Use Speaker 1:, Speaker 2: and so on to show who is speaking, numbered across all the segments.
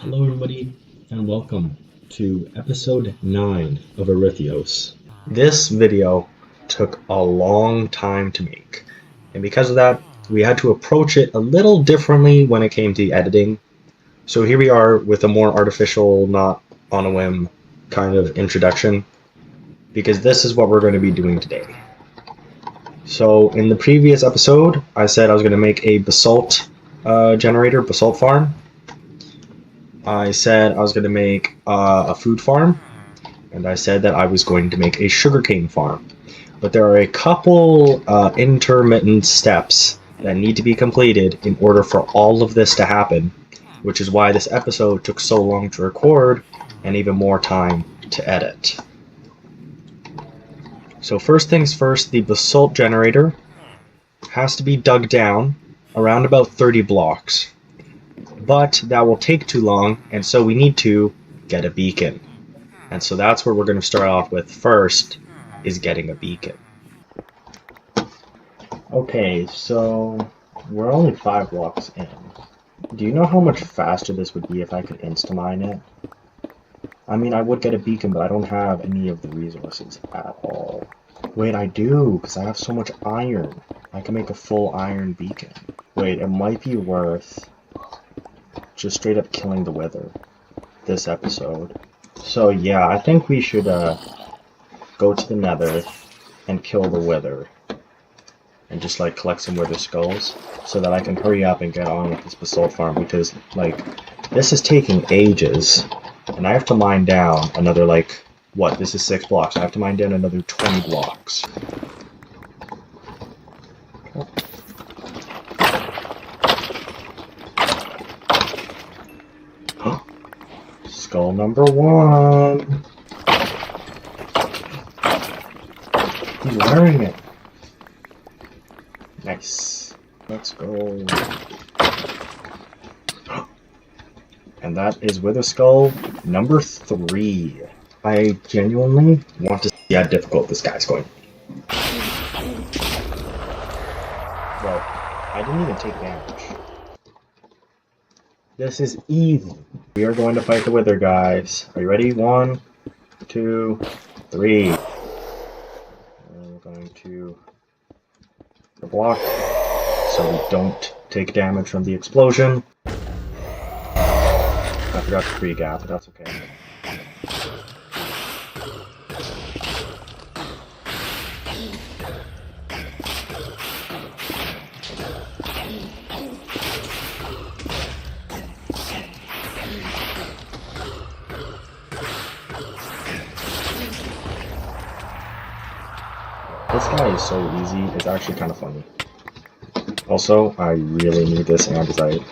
Speaker 1: Hello, everybody, and welcome to episode 9 of Aerithyos. This video took a long time to make, and because of that, we had to approach it a little differently when it came to editing. So here we are with a more artificial, not on a whim kind of introduction, because this is what we're going to be doing today. So in the previous episode, I said I was going to make a basalt generator, basalt farm. I said I was going to make a food farm, and I said that I was going to make a sugarcane farm. But there are a couple intermittent steps that need to be completed in order for all of this to happen, which is why this episode took so long to record and even more time to edit. So first things first, the basalt generator has to be dug down around about 30 blocks. But that will take too long, and so we need to get a beacon. And so that's where we're going to start off with first, is getting a beacon. Okay, so we're only 5 blocks in. Do you know how much faster this would be if I could insta-mine it? I mean, I would get a beacon, but I don't have any of the resources at all. Wait, I do, because I have so much iron. I can make a full iron beacon. Wait, it might be worth just straight up killing the wither this episode. So yeah, I think we should go to the Nether and kill the wither. And just like collect some wither skulls so that I can hurry up and get on with this basalt farm, because like this is taking ages and I have to mine down another like what, this is 6 blocks. I have to mine down another 20 blocks. Skull number 1. He's wearing it. Nice. Let's go. And that is Wither Skull number 3. I genuinely want to see how difficult this guy's going. Well, I didn't even take damage. This is easy. We are going to fight the Wither, guys. Are you ready? 1, 2, 3. And we're going to the block so we don't take damage from the explosion. I forgot to pre-gap, but that's okay. This guy is so easy, it's actually kind of funny. Also, I really need this andesite.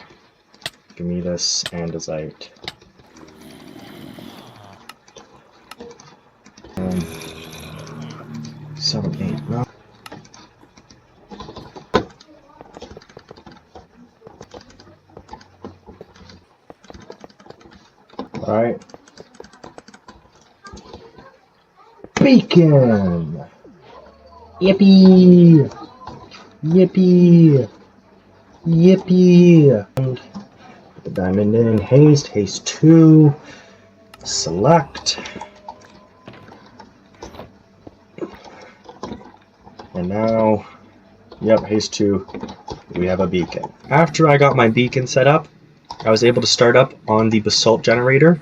Speaker 1: Give me this andesite. 7, 8, 9. Alright. Beacon! Yippee! Yippee! Yippee! And put the diamond in. Haste. Haste 2. Select. And now, yep, haste 2. We have a beacon. After I got my beacon set up, I was able to start up on the basalt generator.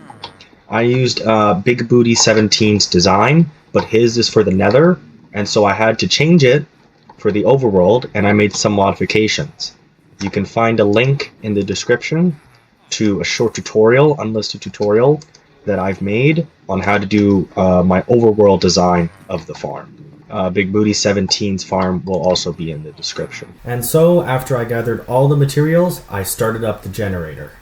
Speaker 1: I used Big Booty 17's design, but his is for the Nether, and so I had to change it for the overworld, and I made some modifications. You can find a link in the description to a short tutorial, unlisted tutorial, that I've made on how to do my overworld design of the farm. Big Booty 17's farm will also be in the description. And so, after I gathered all the materials, I started up the generator.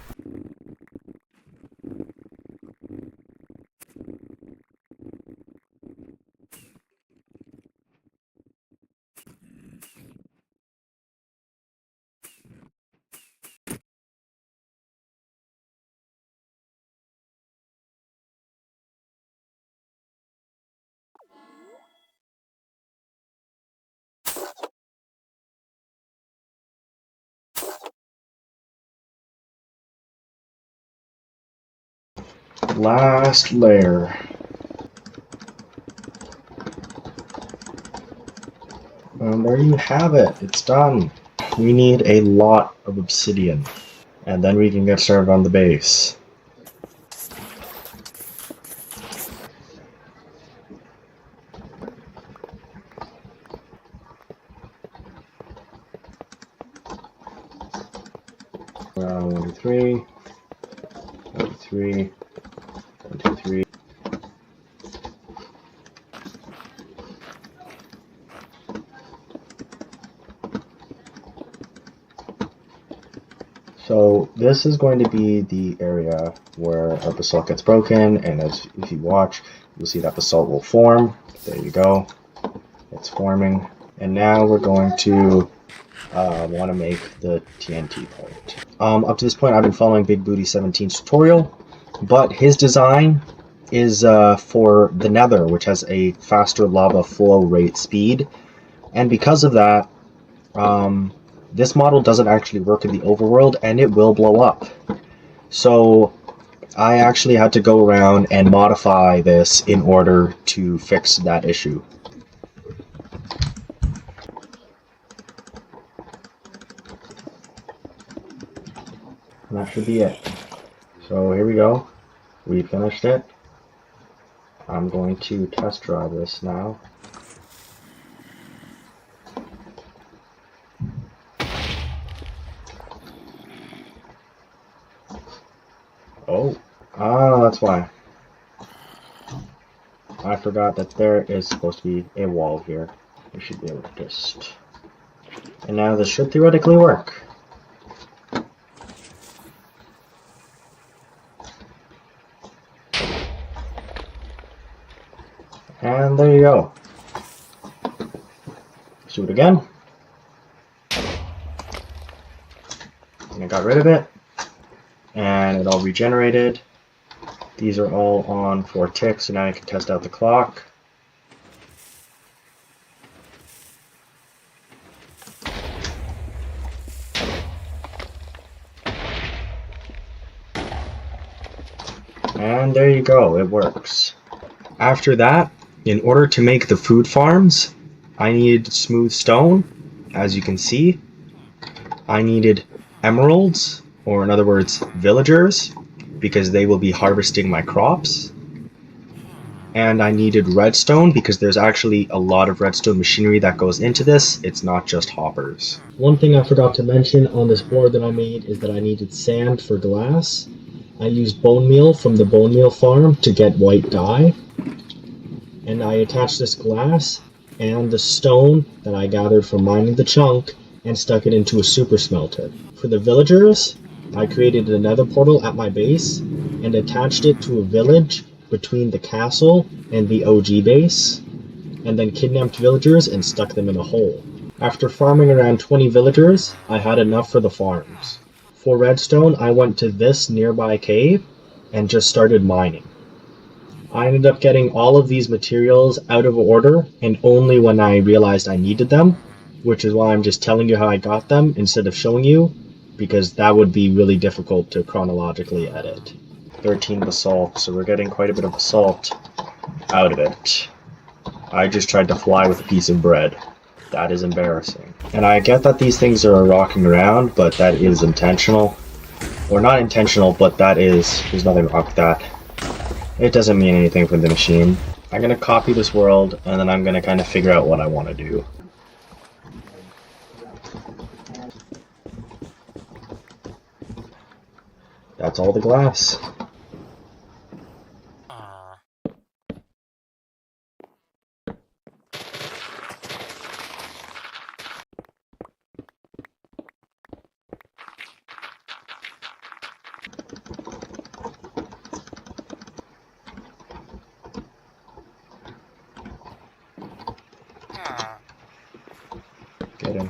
Speaker 1: Last layer. And there you have it. It's done. We need a lot of obsidian. And then we can get started on the base. One, two, three. 1, 2, 3. 1, 2, 3. So this is going to be the area where our basalt gets broken, and if you watch, you'll see that basalt will form. There you go. It's forming. And now we're going to want to make the TNT point. Up to this point, I've been following Big Booty 17's tutorial, but his design is for the Nether, which has a faster lava flow rate speed, and because of that, this model doesn't actually work in the overworld, and it will blow up. So I actually had to go around and modify this in order to fix that issue. And that should be it. So here we go. We finished it. I'm going to test drive this now. Oh, that's why. I forgot that there is supposed to be a wall here. We should be able to just... And now this should theoretically work. And there you go. Let's do it again. And I got rid of it. And it all regenerated. These are all on 4 ticks, so now I can test out the clock. And there you go, it works. After that, in order to make the food farms, I needed smooth stone, as you can see. I needed emeralds, or in other words, villagers, because they will be harvesting my crops. And I needed redstone because there's actually a lot of redstone machinery that goes into this. It's not just hoppers. One thing I forgot to mention on this board that I made is that I needed sand for glass. I used bone meal from the bone meal farm to get white dye. And I attached this glass and the stone that I gathered from mining the chunk and stuck it into a super smelter. For the villagers, I created a nether portal at my base and attached it to a village between the castle and the OG base, and then kidnapped villagers and stuck them in a hole. After farming around 20 villagers, I had enough for the farms. For redstone, I went to this nearby cave and just started mining. I ended up getting all of these materials out of order and only when I realized I needed them, which is why I'm just telling you how I got them instead of showing you, because that would be really difficult to chronologically edit. 13 basalt, so we're getting quite a bit of basalt out of it. I just tried to fly with a piece of bread. That is embarrassing. And I get that these things are rocking around, but that is intentional. Or not intentional, but there's nothing wrong with that. It doesn't mean anything for the machine. I'm gonna copy this world, and then I'm gonna kind of figure out what I want to do. That's all the glass. Get in.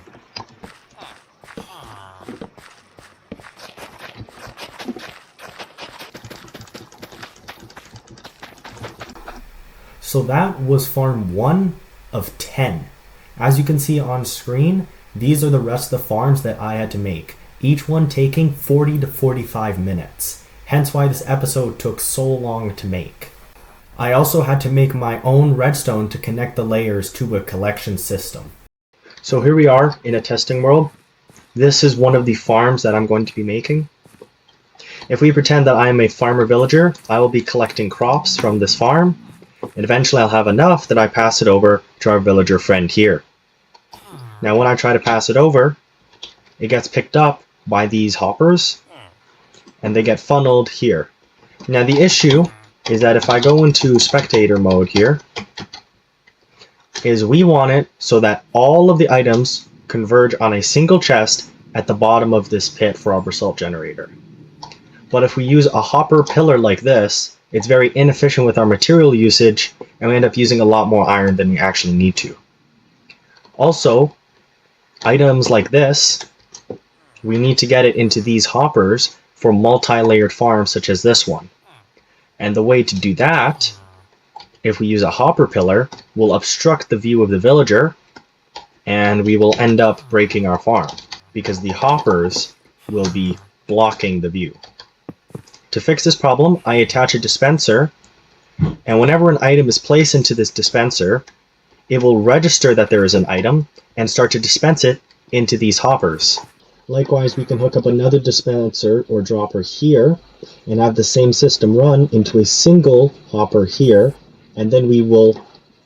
Speaker 1: So that was farm 1 of 10. As you can see on screen, these are the rest of the farms that I had to make, each one taking 40 to 45 minutes. hence why this episode took so long to make. I also had to make my own redstone to connect the layers to a collection system. So here we are in a testing world. This is one of the farms that I'm going to be making. If we pretend that I am a farmer villager, I will be collecting crops from this farm, and eventually I'll have enough that I pass it over to our villager friend here. Now when I try to pass it over, it gets picked up by these hoppers, and they get funneled here. Now the issue is that if I go into spectator mode here, is we want it so that all of the items converge on a single chest at the bottom of this pit for our basalt generator. But if we use a hopper pillar like this, it's very inefficient with our material usage, and we end up using a lot more iron than we actually need to. Also, items like this, we need to get it into these hoppers for multi-layered farms such as this one. And the way to do that, if we use a hopper pillar, will obstruct the view of the villager, and we will end up breaking our farm, because the hoppers will be blocking the view. To fix this problem, I attach a dispenser, and whenever an item is placed into this dispenser, it will register that there is an item and start to dispense it into these hoppers. Likewise, we can hook up another dispenser or dropper here and have the same system run into a single hopper here, and then we will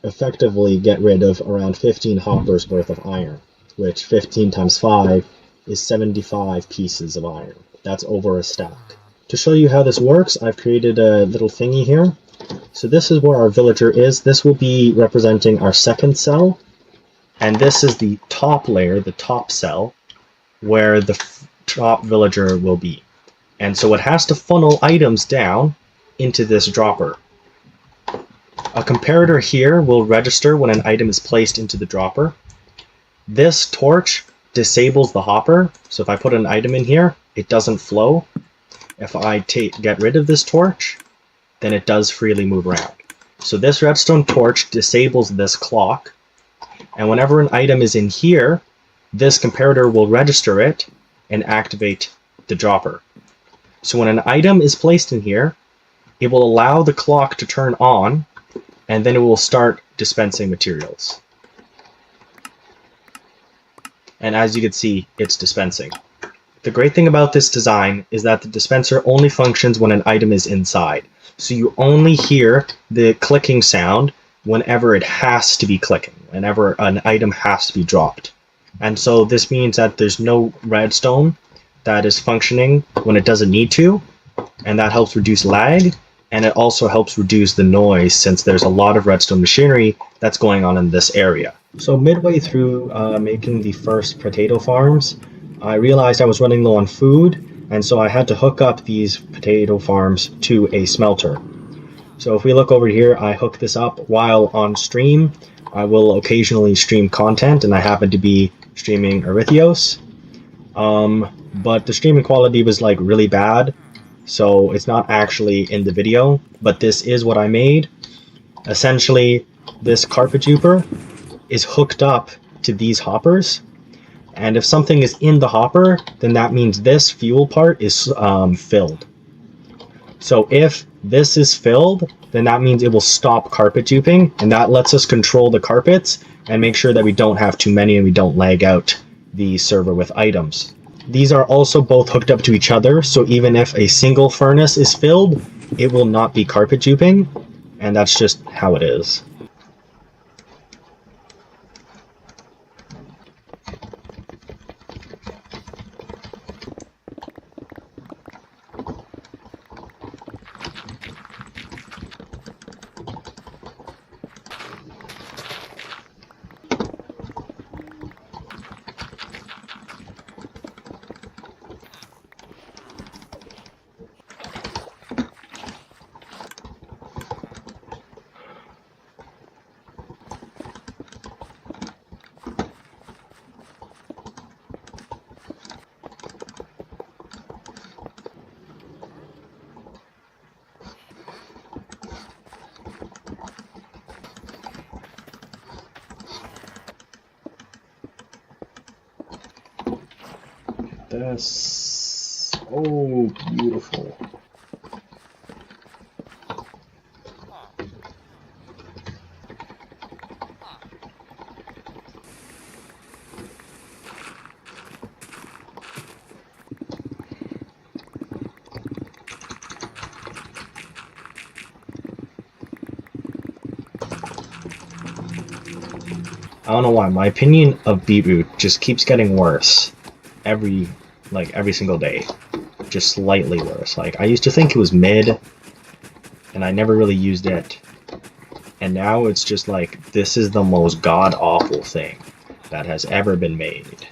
Speaker 1: effectively get rid of around 15 hoppers worth of iron, which 15 times 5 is 75 pieces of iron. That's over a stack. To show you how this works, I've created a little thingy here. So this is where our villager is. This will be representing our second cell, and this is the top layer, the top cell, where the top villager will be. And so it has to funnel items down into this dropper. A comparator here will register when an item is placed into the dropper. This torch disables the hopper, so if I put an item in here, it doesn't flow. If I get rid of this torch, then it does freely move around. So this redstone torch disables this clock, and whenever an item is in here, this comparator will register it and activate the dropper. So when an item is placed in here, it will allow the clock to turn on, and then it will start dispensing materials. And as you can see, it's dispensing. The great thing about this design is that the dispenser only functions when an item is inside. So you only hear the clicking sound whenever it has to be clicking, whenever an item has to be dropped. And so this means that there's no redstone that is functioning when it doesn't need to, and that helps reduce lag, and it also helps reduce the noise since there's a lot of redstone machinery that's going on in this area. So midway through making the first potato farms, I realized I was running low on food, and so I had to hook up these potato farms to a smelter. So if we look over here, I hook this up while on stream. I will occasionally stream content, and I happen to be streaming Aerithyos. But the streaming quality was like really bad, so it's not actually in the video, but this is what I made. Essentially, this carpet juper is hooked up to these hoppers, and if something is in the hopper, then that means this fuel part is filled. So if this is filled, then that means it will stop carpet duping, and that lets us control the carpets and make sure that we don't have too many and we don't lag out the server with items. These are also both hooked up to each other, so even if a single furnace is filled, it will not be carpet duping, and that's just how it is. This, oh, beautiful. I don't know why. My opinion of beetroot just keeps getting worse every single day. Just slightly worse. Like, I used to think it was mid, and I never really used it. And now it's just like, this is the most god-awful thing that has ever been made.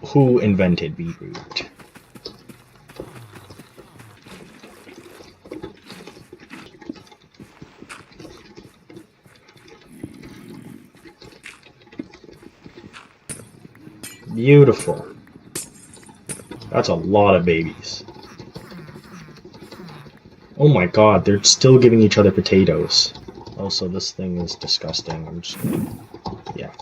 Speaker 1: Who invented beetroot? Beautiful. That's a lot of babies. Oh my god, they're still giving each other potatoes. Also, this thing is disgusting. I'm just gonna... yeah.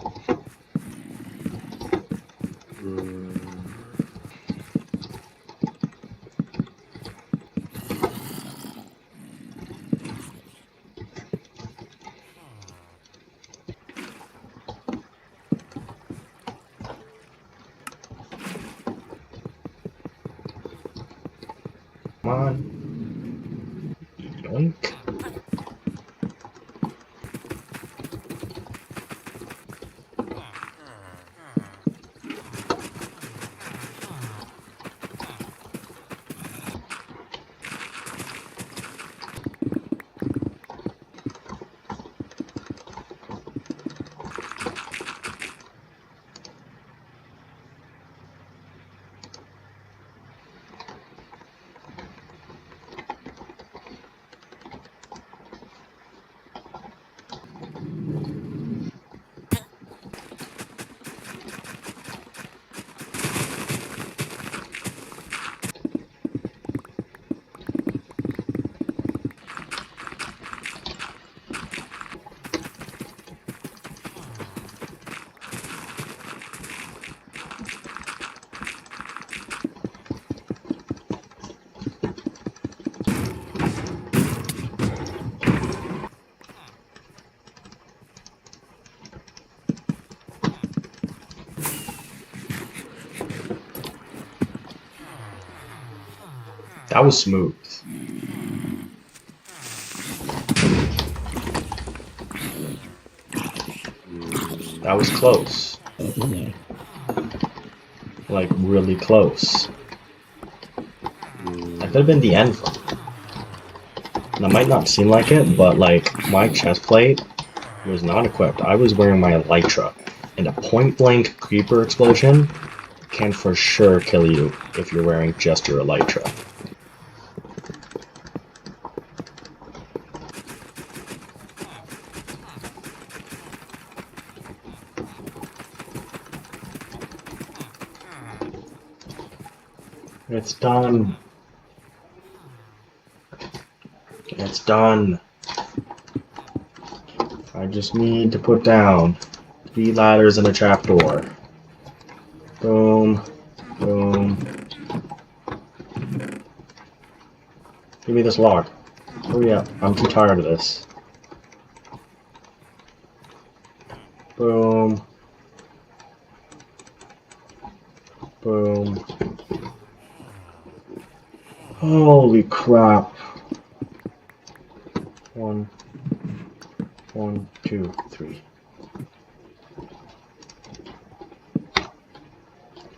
Speaker 1: Come on. Yoink. That was smooth. That was close. Like, really close. That could have been the end. That might not seem like it, but like, my chest plate was not equipped. I was wearing my elytra, and a point-blank creeper explosion can for sure kill you if you're wearing just your elytra. It's done. It's done. I just need to put down 3 ladders and a trapdoor. Boom. Boom. Give me this log. Hurry up. I'm too tired of this. Boom. Boom. Holy crap. 1, 1, 2, 3.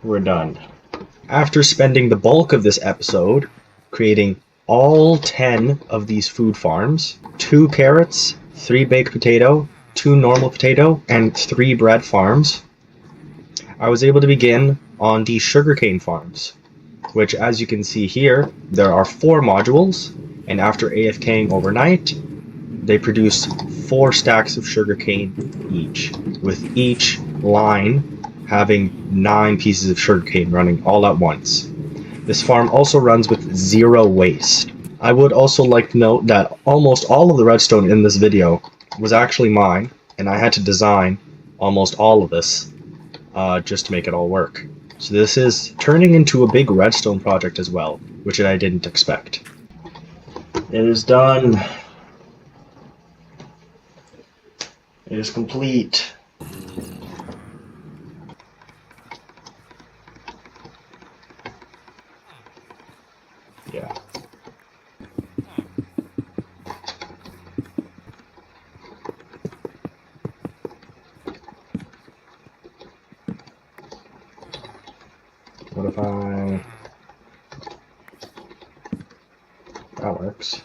Speaker 1: We're done. After spending the bulk of this episode creating all 10 of these food farms, 2 carrots, 3 baked potato, 2 normal potato, and 3 bread farms, I was able to begin on the sugarcane farms, which, as you can see here, there are 4 modules, and after AFKing overnight, they produce 4 stacks of sugarcane each, with each line having 9 pieces of sugarcane running all at once. This farm also runs with 0 waste. I would also like to note that almost all of the redstone in this video was actually mine, and I had to design almost all of this just to make it all work. So this is turning into a big redstone project as well, which I didn't expect. It is done. It is complete. Yeah. works.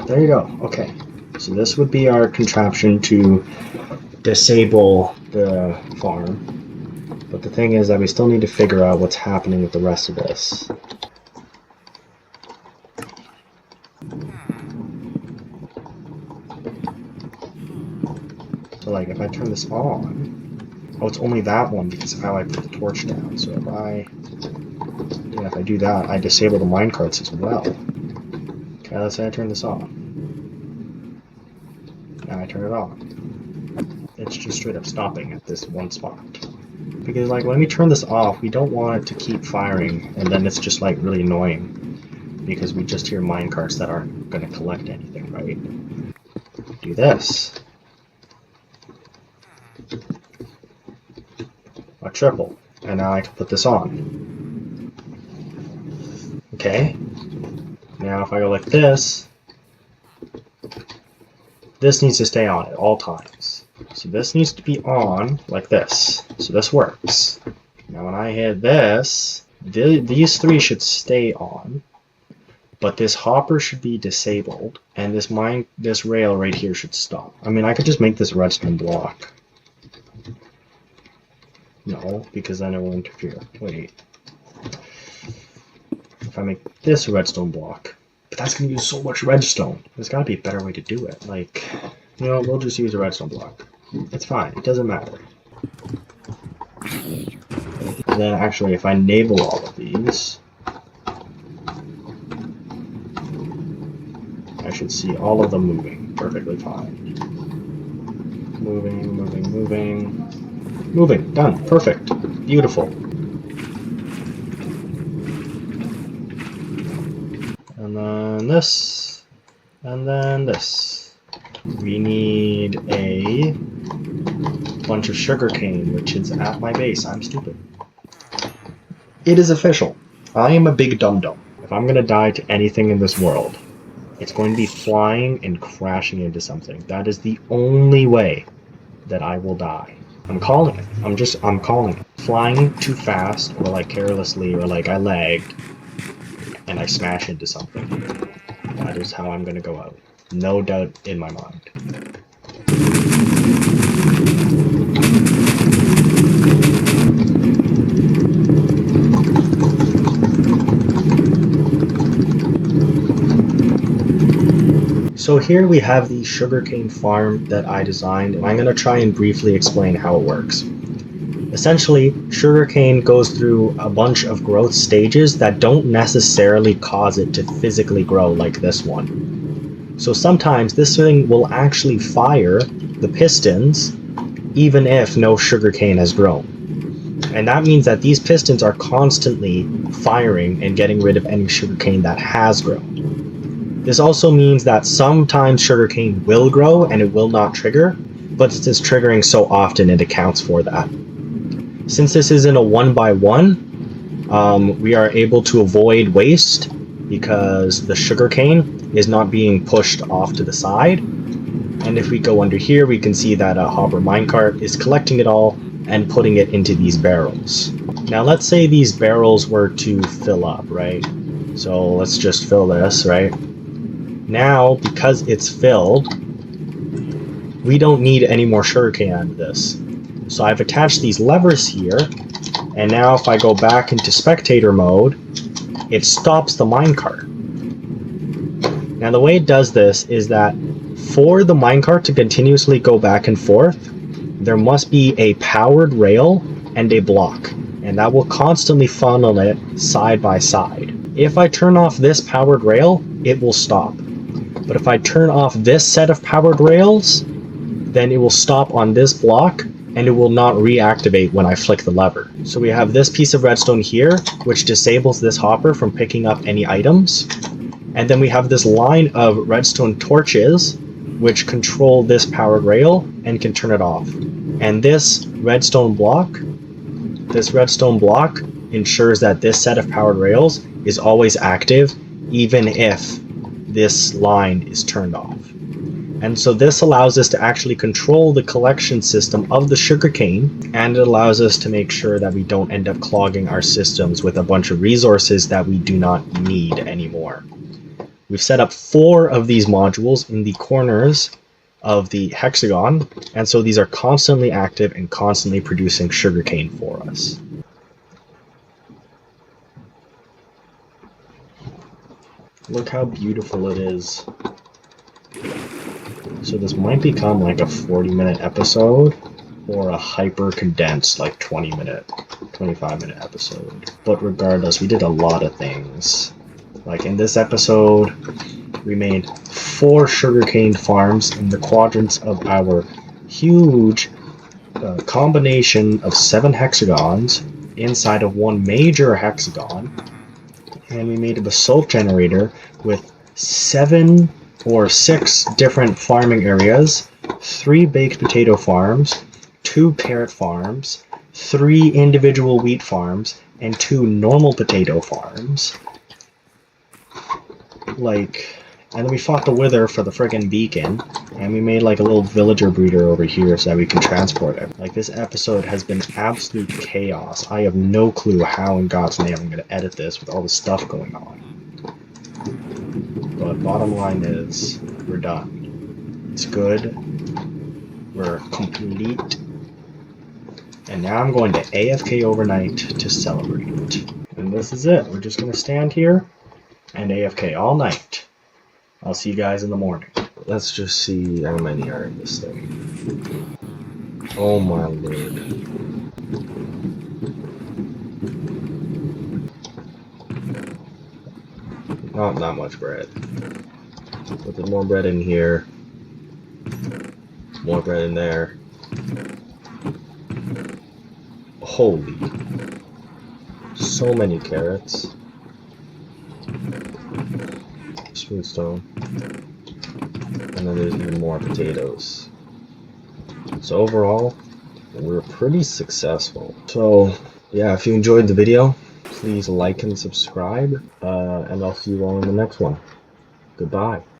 Speaker 1: There you go. Okay. So this would be our contraption to disable the farm. But the thing is that we still need to figure out what's happening with the rest of this. So like if I turn this on, oh, it's only that one because of how I put the torch down. So if I do that, I disable the minecarts as well. Okay, let's say I turn this on. Now I turn it on. It's just straight up stopping at this one spot. Because like when we turn this off, we don't want it to keep firing, and then it's just like really annoying because we just hear minecarts that aren't going to collect anything, right? Do this. A triple. And now I can put this on. Okay. Now if I go like this, this needs to stay on at all times. So this needs to be on like this. So this works. Now when I hit this, these three should stay on, but this hopper should be disabled, and this rail right here should stop. I mean, I could just make this redstone block. No, because then it will interfere. Wait. If I make this a redstone block, but that's going to use so much redstone. There's got to be a better way to do it. Like, you know, we'll just use a redstone block. It's fine. It doesn't matter. And then actually, if I enable all of these, I should see all of them moving perfectly fine. Moving, moving, moving. Moving. Done. Perfect. Beautiful. And then this. And then this. We need a bunch of sugarcane, which is at my base. I'm stupid. It is official. I am a big dum-dum. If I'm going to die to anything in this world, it's going to be flying and crashing into something. That is the only way that I will die. I'm calling it. I'm calling it. Flying too fast, or like carelessly, or like I lagged, and I smash into something. That is how I'm gonna go out. No doubt in my mind. So here we have the sugarcane farm that I designed, and I'm going to try and briefly explain how it works. Essentially, sugarcane goes through a bunch of growth stages that don't necessarily cause it to physically grow like this one. So sometimes this thing will actually fire the pistons even if no sugarcane has grown. And that means that these pistons are constantly firing and getting rid of any sugarcane that has grown. This also means that sometimes sugarcane will grow and it will not trigger, but it is triggering so often it accounts for that. Since this isn't a 1x1, we are able to avoid waste because the sugarcane is not being pushed off to the side. And if we go under here, we can see that a hopper minecart is collecting it all and putting it into these barrels. Now let's say these barrels were to fill up, right? So let's just fill this, right? Now, because it's filled, we don't need any more sugarcane out of this. So I've attached these levers here, and now if I go back into spectator mode, it stops the minecart. Now the way it does this is that for the minecart to continuously go back and forth, there must be a powered rail and a block, and that will constantly funnel it side by side. If I turn off this powered rail, it will stop. But if I turn off this set of powered rails, then it will stop on this block and it will not reactivate when I flick the lever. So we have this piece of redstone here, which disables this hopper from picking up any items. And then we have this line of redstone torches, which control this powered rail and can turn it off. And this redstone block ensures that this set of powered rails is always active, even if this line is turned off. And so this allows us to actually control the collection system of the sugarcane, and it allows us to make sure that we don't end up clogging our systems with a bunch of resources that we do not need anymore. We've set up 4 of these modules in the corners of the hexagon, and so these are constantly active and constantly producing sugarcane for us. Look how beautiful it is. So this might become like a 40-minute episode or a hyper condensed like 20-minute, 25-minute episode. But regardless, we did a lot of things. Like in this episode, we made 4 sugarcane farms in the quadrants of our huge combination of 7 hexagons inside of one major hexagon. And we made a basalt generator with 7 or 6 different farming areas, 3 baked potato farms, 2 carrot farms, 3 individual wheat farms, and 2 normal potato farms. And then we fought the wither for the friggin' beacon, and we made like a little villager breeder over here so that we can transport it. Like, this episode has been absolute chaos. I have no clue how in God's name I'm gonna edit this with all the stuff going on. But bottom line is, we're done. It's good. We're complete. And now I'm going to AFK overnight to celebrate. And this is it. We're just gonna stand here and AFK all night. I'll see you guys in the morning. Let's just see how many are in this thing. Oh my lord. Not that much bread. But there's more bread in here. More bread in there. Holy. So many carrots. Smooth stone. And then there's even more potatoes. So overall, we're pretty successful. So yeah, if you enjoyed the video, please like and subscribe, and I'll see you all in the next one. Goodbye.